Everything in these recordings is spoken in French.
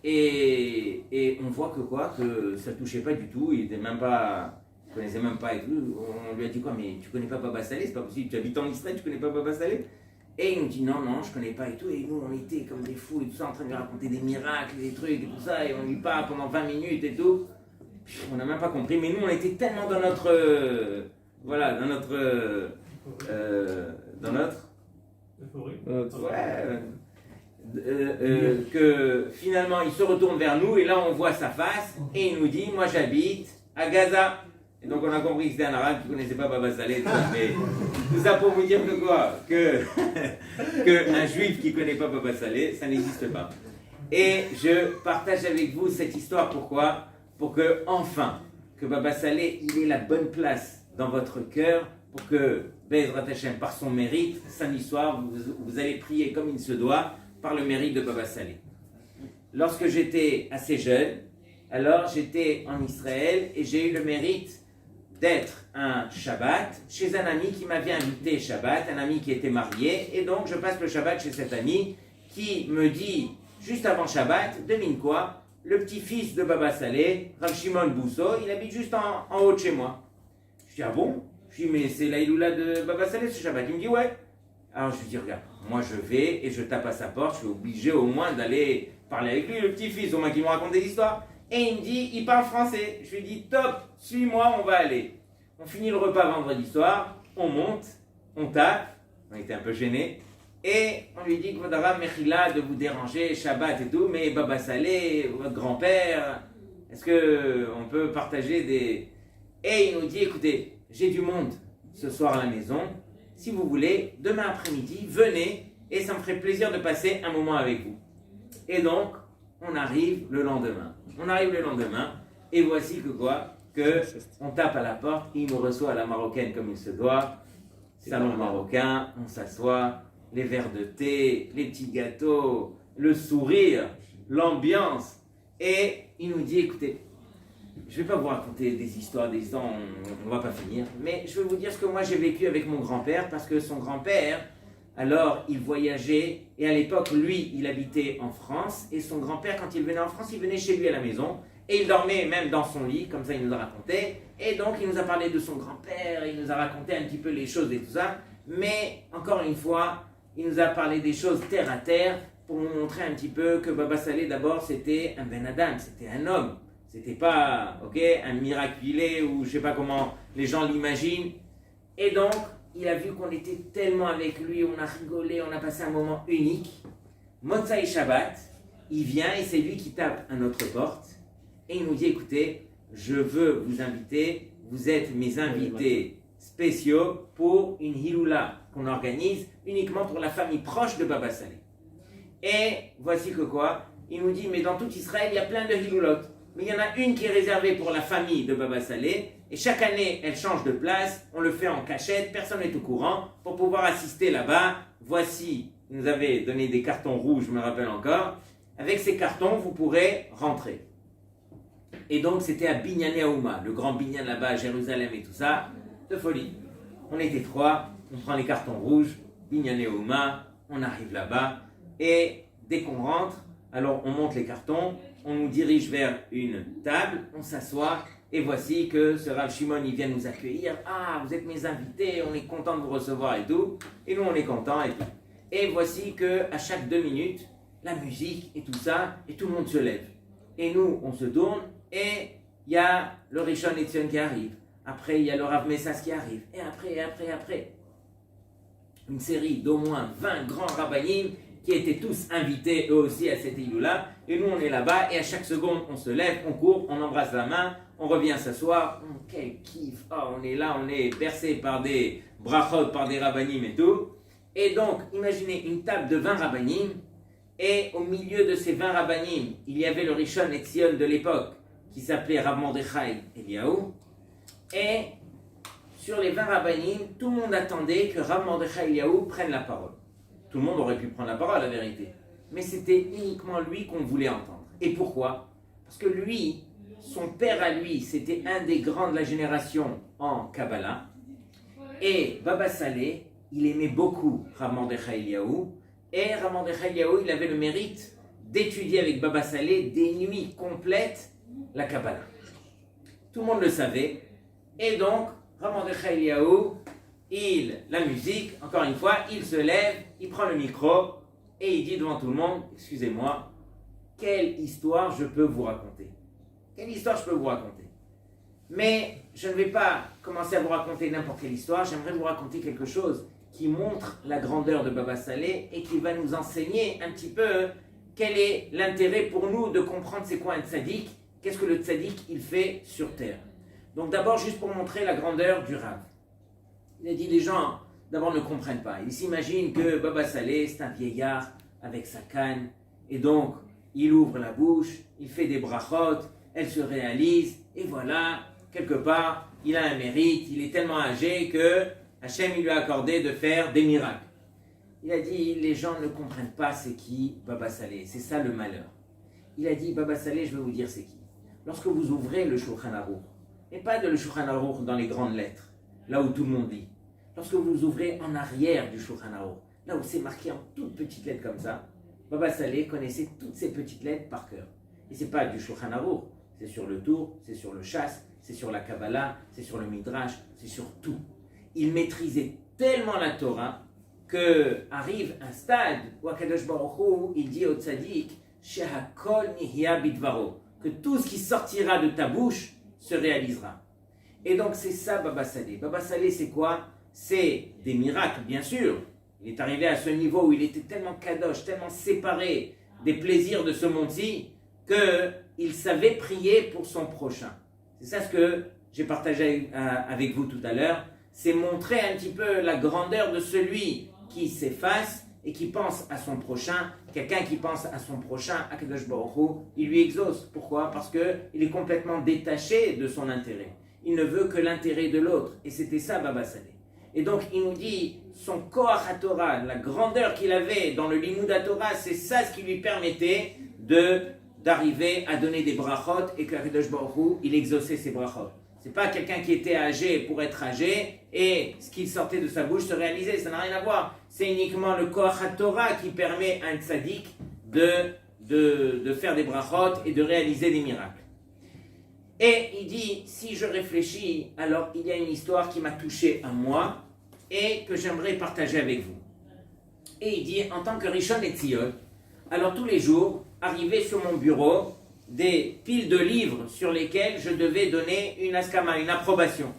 Et on voit que ça ne touchait pas du tout, il connaissait même pas et tout. On lui a dit quoi, mais tu connais pas Baba Saleh, c'est pas possible, tu habites en Israël, tu connais pas Baba Saleh? Et il nous dit non, je connais pas et tout. Et nous, on était comme des fous et tout ça, en train de lui raconter des miracles, des trucs et tout ça, et on lui parle pendant 20 minutes et tout. Puis, on n'a même pas compris, mais nous, on était tellement dans notre. Dans notre. Ouais. Que finalement il se retourne vers nous et là on voit sa face et il nous dit moi j'habite à Gaza, et donc on a compris que c'était un arabe qui ne connaissait pas Baba Saleh, mais tout ça pour vous dire que quoi, que un juif qui ne connaît pas Baba Saleh, ça n'existe pas. Et je partage avec vous cette histoire, pourquoi? Pour que enfin que Baba Saleh il ait la bonne place dans votre cœur, pour que Bezrat Hashem, par son mérite, samedi soir vous allez prier comme il se doit par le mérite de Baba Saleh. Lorsque j'étais assez jeune, alors j'étais en Israël et j'ai eu le mérite d'être un Shabbat chez un ami qui m'avait invité Shabbat, un ami qui était marié, et donc je passe le Shabbat chez cet ami qui me dit, juste avant Shabbat, devine quoi, le petit-fils de Baba Saleh, Rav Shimon Bousso, il habite juste en haut de chez moi. Je dis, ah bon? Je dis, mais c'est la Iloula de Baba Saleh ce Shabbat. Il me dit, ouais. Alors je lui dis, regarde, moi je vais et je tape à sa porte, je suis obligé au moins d'aller parler avec lui, le petit-fils, au moins qu'il me raconte des histoires. Et il me dit, il parle français. Je lui dis, top, suis-moi, on va aller. On finit le repas vendredi soir, on monte, on tape, on était un peu gênés, et on lui dit, Kvodara Mechila, de vous déranger, Shabbat et tout, mais Baba Saleh, votre grand-père, est-ce qu'on peut partager des... Et il nous dit, écoutez, j'ai du monde ce soir à la maison, si vous voulez, demain après-midi, venez et ça me ferait plaisir de passer un moment avec vous. Et donc, on arrive le lendemain. Et voici que quoi? Que on tape à la porte, il nous reçoit à la marocaine comme il se doit. Salon marocain, on s'assoit, les verres de thé, les petits gâteaux, le sourire, l'ambiance. Et il nous dit, écoutez, je ne vais pas vous raconter des histoires, on ne va pas finir, mais je vais vous dire ce que moi j'ai vécu avec mon grand-père, parce que son grand-père, alors il voyageait, et à l'époque, lui, il habitait en France, et son grand-père, quand il venait en France, il venait chez lui à la maison, et il dormait même dans son lit, comme ça il nous a raconté, et donc il nous a parlé de son grand-père, il nous a raconté un petit peu les choses et tout ça, mais encore une fois, il nous a parlé des choses terre à terre, pour nous montrer un petit peu que Baba Saleh, d'abord, c'était un Ben Adam, c'était un homme. C'était pas, un miraculé ou je sais pas comment les gens l'imaginent. Et donc, il a vu qu'on était tellement avec lui, on a rigolé, on a passé un moment unique. Motzai Shabbat, il vient et c'est lui qui tape à notre porte. Et il nous dit, écoutez, je veux vous inviter, vous êtes mes invités spéciaux pour une hiloula qu'on organise uniquement pour la famille proche de Baba Saleh. Et voici que quoi? Il nous dit, mais dans tout Israël, il y a plein de hiloulotes. Mais il y en a une qui est réservée pour la famille de Baba Saleh, et chaque année, elle change de place, on le fait en cachette, personne n'est au courant, pour pouvoir assister là-bas. Voici, il nous avait donné des cartons rouges, je me rappelle encore. Avec ces cartons, vous pourrez rentrer. Et donc, c'était à Binyan Yaouma, le grand Binyan là-bas à Jérusalem et tout ça, de folie. On était 3, on prend les cartons rouges, Binyan Yaouma, on arrive là-bas, et dès qu'on rentre, alors on monte les cartons, on nous dirige vers une table, on s'assoit, et voici que ce Rav Shimon, il vient nous accueillir. Ah, vous êtes mes invités, on est content de vous recevoir et tout. Et nous, on est content et tout. Et voici qu'à chaque 2 minutes, la musique et tout ça, et tout le monde se lève. Et nous, on se tourne, et il y a le Rishon LeZion qui arrive. Après, il y a le Rav Messas qui arrive. Et après. Une série d'au moins 20 grands rabbanim qui étaient tous invités eux aussi à cette île-là. Et nous, on est là-bas, et à chaque seconde, on se lève, on court, on embrasse la main, on revient s'asseoir. Quel kiff! Oh, on est là, on est bercé par des brachot, par des rabbanim et tout. Et donc, imaginez une table de 20 rabbanim, et au milieu de ces 20 rabbanim, il y avait le Rishon LeZion de l'époque, qui s'appelait Rav Mordechai Eliyahu. Et sur les 20 rabbanim, tout le monde attendait que Rav Mordechai Eliyahu prenne la parole. Tout le monde aurait pu prendre la parole, la vérité. Mais c'était uniquement lui qu'on voulait entendre. Et pourquoi? Parce que lui, son père à lui, c'était un des grands de la génération en Kabbalah. Et Baba Saleh, il aimait beaucoup Rav Mordechai Eliyahu. Et Rav Mordechai Eliyahu, il avait le mérite d'étudier avec Baba Saleh des nuits complètes la Kabbalah. Tout le monde le savait. Et donc, Rav Mordechai Eliyahu, la musique, encore une fois, il se lève, il prend le micro et il dit devant tout le monde, excusez-moi, quelle histoire je peux vous raconter? Quelle histoire je peux vous raconter? Mais je ne vais pas commencer à vous raconter n'importe quelle histoire, j'aimerais vous raconter quelque chose qui montre la grandeur de Baba Saleh et qui va nous enseigner un petit peu quel est l'intérêt pour nous de comprendre c'est quoi un tzaddik, qu'est-ce que le tzaddik il fait sur terre. Donc d'abord juste pour montrer la grandeur du Rav. Il a dit les gens d'abord ne comprennent pas. Ils s'imaginent que Baba Saleh c'est un vieillard avec sa canne et donc il ouvre la bouche, il fait des brachot, elle se réalise et voilà, quelque part il a un mérite, il est tellement âgé que Hachem il lui a accordé de faire des miracles. Il a dit, les gens ne comprennent pas c'est qui Baba Saleh, c'est ça le malheur. Il a dit, Baba Saleh, je vais vous dire c'est qui. Lorsque vous ouvrez le Shulchan Aruch, et pas de le Shulchan Aruch dans les grandes lettres, là où tout le monde lit, lorsque vous ouvrez en arrière du Shulchan Aruch, là où c'est marqué en toutes petites lettres comme ça, Baba Saleh connaissait toutes ces petites lettres par cœur. Et c'est pas du Shulchan Aruch, c'est sur le Tour, c'est sur le Chasse, c'est sur la Kabbalah, c'est sur le Midrash, c'est sur tout. Il maîtrisait tellement la Torah que arrive un stade où Akadosh Baruch Hu, il dit au tzaddik, Shehakol nihya bidvaro, que tout ce qui sortira de ta bouche se réalisera. Et donc c'est ça Baba Saleh. Baba Saleh c'est quoi? C'est des miracles bien sûr. Il est arrivé à ce niveau où il était tellement kadosh, tellement séparé des plaisirs de ce monde-ci, qu'il savait prier pour son prochain. C'est ça ce que j'ai partagé avec vous tout à l'heure. C'est montrer un petit peu la grandeur de celui qui s'efface et qui pense à son prochain. Quelqu'un qui pense à son prochain, Akadosh Baruch Hu, il lui exauce. Pourquoi? Parce qu'il est complètement détaché de son intérêt. Il ne veut que l'intérêt de l'autre. Et c'était ça Baba Saleh. Et donc il nous dit, son Koach HaTorah, la grandeur qu'il avait dans le Limud HaTorah, c'est ça ce qui lui permettait d'arriver à donner des brachot et qu'Akadosh Baruch Hu, il exauçait ses brachot. C'est pas quelqu'un qui était âgé pour être âgé et ce qui sortait de sa bouche se réalisait, ça n'a rien à voir. C'est uniquement le Koach HaTorah qui permet à un tzaddik de faire des brachot et de réaliser des miracles. Et il dit, si je réfléchis, alors il y a une histoire qui m'a touché à moi et que j'aimerais partager avec vous. Et il dit, en tant que Rishon LeZion, alors tous les jours, arrivaient sur mon bureau des piles de livres sur lesquels je devais donner une askama, une approbation.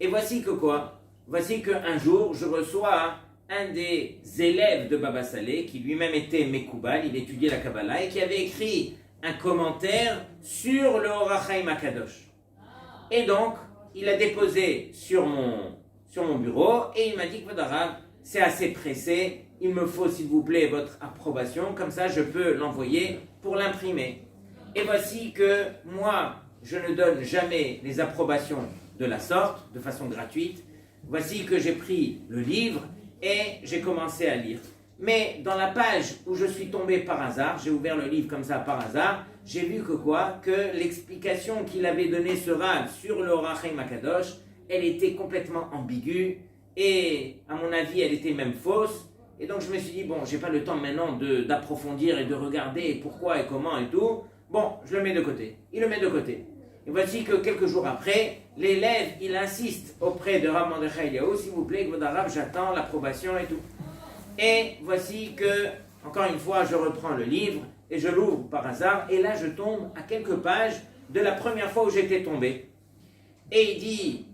Et voici que quoi? Voici qu'un jour, je reçois un des élèves de Baba Saleh, qui lui-même était Mekoubal, il étudiait la Kabbalah, et qui avait écrit un commentaire sur le Orach Chaim HaKadosh. Et donc, il a déposé sur mon bureau, et il m'a dit que votre arabe, c'est assez pressé, il me faut s'il vous plaît votre approbation, comme ça je peux l'envoyer pour l'imprimer. Et voici que moi, je ne donne jamais les approbations de la sorte, de façon gratuite. Voici que j'ai pris le livre et j'ai commencé à lire. Mais dans la page où je suis tombé par hasard, j'ai ouvert le livre comme ça par hasard, j'ai vu que quoi? Que l'explication qu'il avait donnée ce Rav sur le Orach Chaim HaKadosh, elle était complètement ambiguë et à mon avis, elle était même fausse. Et donc je me suis dit, bon, j'ai pas le temps maintenant d'approfondir et de regarder pourquoi et comment et tout. Bon, je le mets de côté. Il le met de côté. Et voici que quelques jours après, l'élève, il insiste auprès de Rav Mordechai Eliyahu, s'il vous plaît, Kvod Harav, j'attends l'approbation et tout. Et voici que, encore une fois, je reprends le livre et je l'ouvre par hasard. Et là, je tombe à quelques pages de la première fois où j'étais tombé. Et il dit,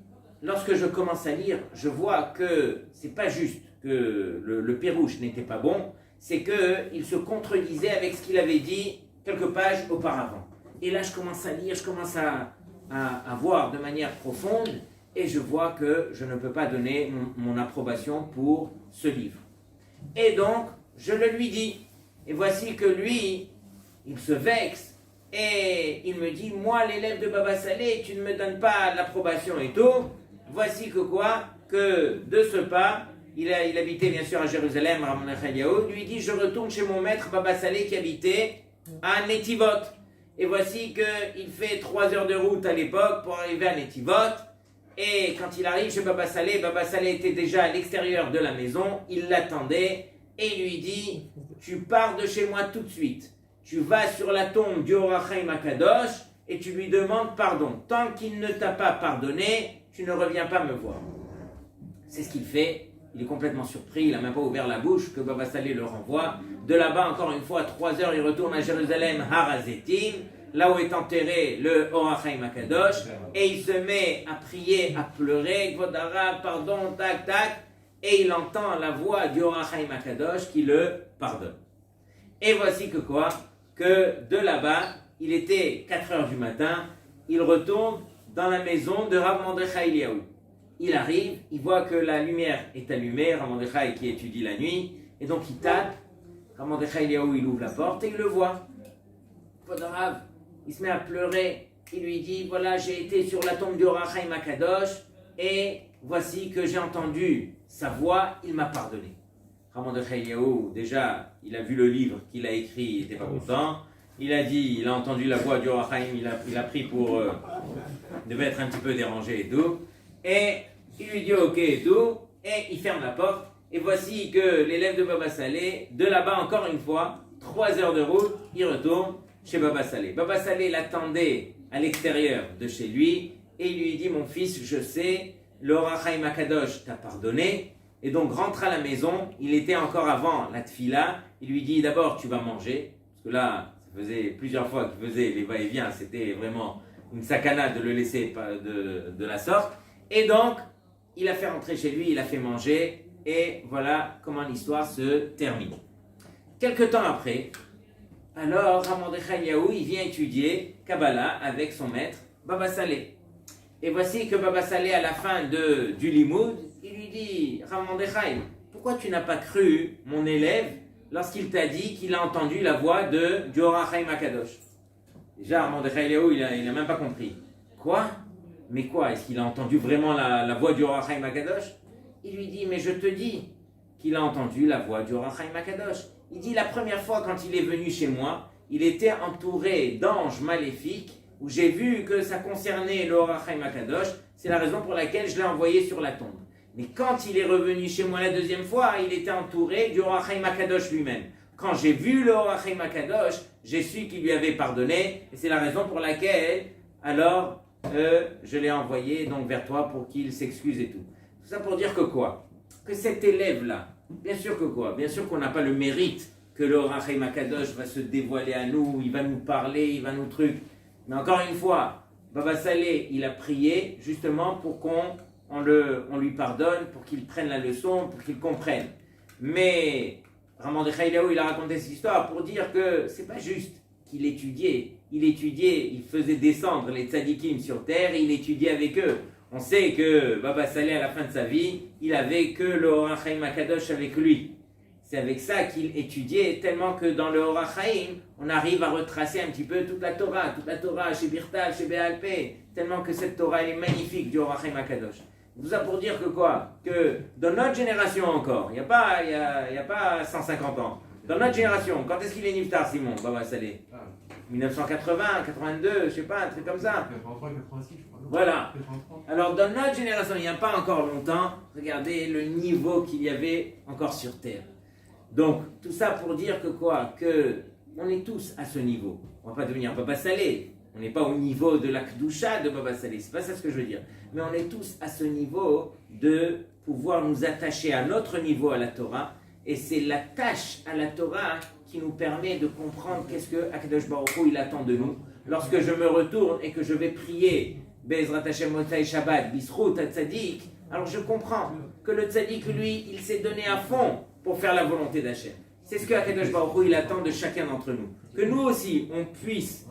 lorsque je commence à lire, je vois que c'est pas juste que le pérouche n'était pas bon, c'est qu'il se contredisait avec ce qu'il avait dit quelques pages auparavant. Et là, je commence à lire, je commence à voir de manière profonde, et je vois que je ne peux pas donner mon approbation pour ce livre. Et donc, je le lui dis. Et voici que lui, il se vexe, et il me dit, moi, l'élève de Baba Saleh, tu ne me donnes pas l'approbation et tout. Voici que quoi? Que de ce pas, il habitait bien sûr à Jérusalem, Rav Mordechai Eliyahu, lui dit, je retourne chez mon maître Baba Saleh qui habitait à Netivot. Et voici qu'il fait 3 heures de route à l'époque pour arriver à Netivot. Et quand il arrive chez Baba Saleh était déjà à l'extérieur de la maison, il l'attendait et lui dit, tu pars de chez moi tout de suite. tu vas sur la tombe du Or HaChaim Akadosh et tu lui demandes pardon. Tant qu'il ne t'a pas pardonné, tu ne reviens pas me voir. C'est ce qu'il fait. Il est complètement surpris, il n'a même pas ouvert la bouche, que Baba Salé le renvoie. De là-bas, encore une fois, à 3 heures, il retourne à Jérusalem, Har HaZetim, là où est enterré le Or HaChaim Akadosh, et il se met à prier, à pleurer, Kvodara, pardon, tac, tac, et il entend la voix du Or HaChaim Akadosh qui le pardonne. Et voici que quoi? Que de là-bas, il était 4 heures du matin, il retourne dans la maison de Rav Mordechai Eliaou. Il arrive, il voit que la lumière est allumée, Rav Mordechai qui étudie la nuit, et donc il tape, Rav Mordechai Eliaou, il ouvre la porte et il le voit. Rav, il se met à pleurer, il lui dit, voilà, j'ai été sur la tombe du Or HaChaim Akadosh, et voici que j'ai entendu sa voix, il m'a pardonné. Rav Mordechai Eliaou, déjà, il a vu le livre qu'il a écrit, il n'était pas content. Il a dit, il a entendu la voix du Or HaChaim, il a pris pour, il devait être un petit peu dérangé et tout. Et il lui dit ok et tout, et il ferme la porte. Et voici que l'élève de Baba Salé, de là-bas encore une fois, 3 heures de route, il retourne chez Baba Salé. Baba Salé l'attendait à l'extérieur de chez lui, et il lui dit, mon fils, je sais, le Or HaChaim Akadosh t'a pardonné, et donc rentre à la maison. Il était encore avant la tfila. Il lui dit, d'abord tu vas manger, parce que là, ça faisait plusieurs fois qu'il faisait les va-et-vient, c'était vraiment une sakana de le laisser de la sorte. Et donc, il a fait rentrer chez lui, il a fait manger, et voilà comment l'histoire se termine. Quelque temps après, alors Rav Mordechai Eliaou, il vient étudier Kabbalah avec son maître, Baba Salé. Et voici que Baba Salé, à la fin du limoud, il lui dit, Rav Mordechai, pourquoi tu n'as pas cru mon élève lorsqu'il t'a dit qu'il a entendu la voix du Or HaChaim Akadosh? Déjà, Rav Mordechai Eliaou, il n'a même pas compris. Quoi? Mais quoi? Est-ce qu'il a entendu vraiment la voix du Or HaChaim Akadosh? Il lui dit, mais je te dis qu'il a entendu la voix du Or HaChaim Akadosh. Il dit, la première fois quand il est venu chez moi, il était entouré d'anges maléfiques, où j'ai vu que ça concernait le Or HaChaim Akadosh. C'est la raison pour laquelle je l'ai envoyé sur la tombe. Mais quand il est revenu chez moi la deuxième fois, il était entouré du Or HaChaim Akadosh lui-même. Quand j'ai vu le Or HaChaim Akadosh, j'ai su qu'il lui avait pardonné, et c'est la raison pour laquelle, alors, je l'ai envoyé donc vers toi pour qu'il s'excuse et tout. Tout ça pour dire que quoi? Que cet élève-là, bien sûr que quoi? Bien sûr qu'on n'a pas le mérite que le Or HaChaim Akadosh va se dévoiler à nous, il va nous parler, il va nous trucs. Mais encore une fois, Baba Salé, il a prié justement pour qu'on lui pardonne, pour qu'il prenne la leçon, pour qu'il comprenne. Mais Rav Mordechai Eliaou, il a raconté cette histoire pour dire que c'est pas juste qu'il étudiait. Il faisait descendre les tzadikim sur terre et il étudiait avec eux. On sait que Baba Salé, à la fin de sa vie, il avait que le Or HaChaim Akadosh avec lui. C'est avec ça qu'il étudiait, tellement que dans le Or HaChaim, on arrive à retracer un petit peu toute la Torah, chez Birtal, chez Béal Pé, tellement que cette Torah, elle est magnifique du Or HaChaim Akadosh. Tout ça pour dire que quoi? Que dans notre génération encore, il n'y a pas 150 ans, dans notre génération, quand est-ce qu'il est Niftar, Simon, Baba Salé? 1980, 82, je sais pas, un truc comme ça. 83, 86, je crois. Voilà. Alors, dans notre génération, il n'y a pas encore longtemps, regardez le niveau qu'il y avait encore sur Terre. Donc, tout ça pour dire que quoi? Que on est tous à ce niveau. On ne va pas devenir Baba Salé. On n'est pas au niveau de la Kedusha de Baba Salé. C'est pas ça ce que je veux dire. Mais on est tous à ce niveau de pouvoir nous attacher à notre niveau à la Torah. Et c'est la tâche à la Torah qui nous permet de comprendre qu'est-ce que Akadosh Baruch Hu il attend de nous. Lorsque je me retourne et que je vais prier Be'ezrat Hashem Motzai Shabbat, Bisrout Tzadik, alors je comprends que le Tzadik, lui, il s'est donné à fond pour faire la volonté d'Hachem. C'est ce que Akadosh Baruch Hu il attend de chacun d'entre nous. Que nous aussi, on puisse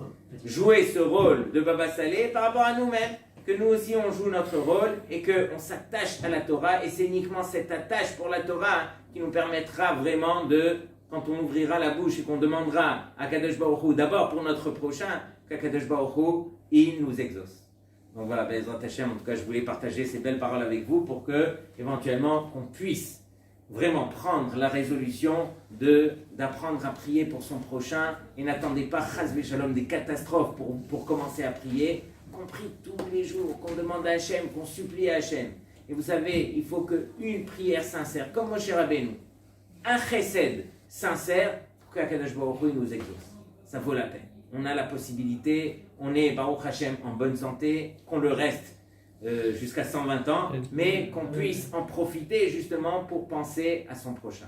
jouer ce rôle de Baba Salé par rapport à nous-mêmes. Que nous aussi, on joue notre rôle et qu'on s'attache à la Torah. Et c'est uniquement cette attache pour la Torah qui nous permettra vraiment de, quand on ouvrira la bouche et qu'on demandera à Kadosh Baruch Hu, d'abord pour notre prochain, qu'Akadosh Baruch Hu, il nous exauce. Donc voilà, Be'ezrat Hashem, en tout cas, je voulais partager ces belles paroles avec vous pour que, éventuellement, qu'on puisse vraiment prendre la résolution d'apprendre à prier pour son prochain et n'attendez pas, chas v'shalom, des catastrophes pour commencer à prier. Qu'on prie tous les jours, qu'on demande à Hachem, qu'on supplie à Hachem. Et vous savez, il faut qu'une prière sincère, comme Moshe Rabbeinu, un chesed sincère, pour qu'Akadosh Baruch Hu nous exauce. ça vaut la peine. On a la possibilité, on est Baruch Hashem en bonne santé, qu'on le reste jusqu'à 120 ans, mais qu'on puisse en profiter justement pour penser à son prochain.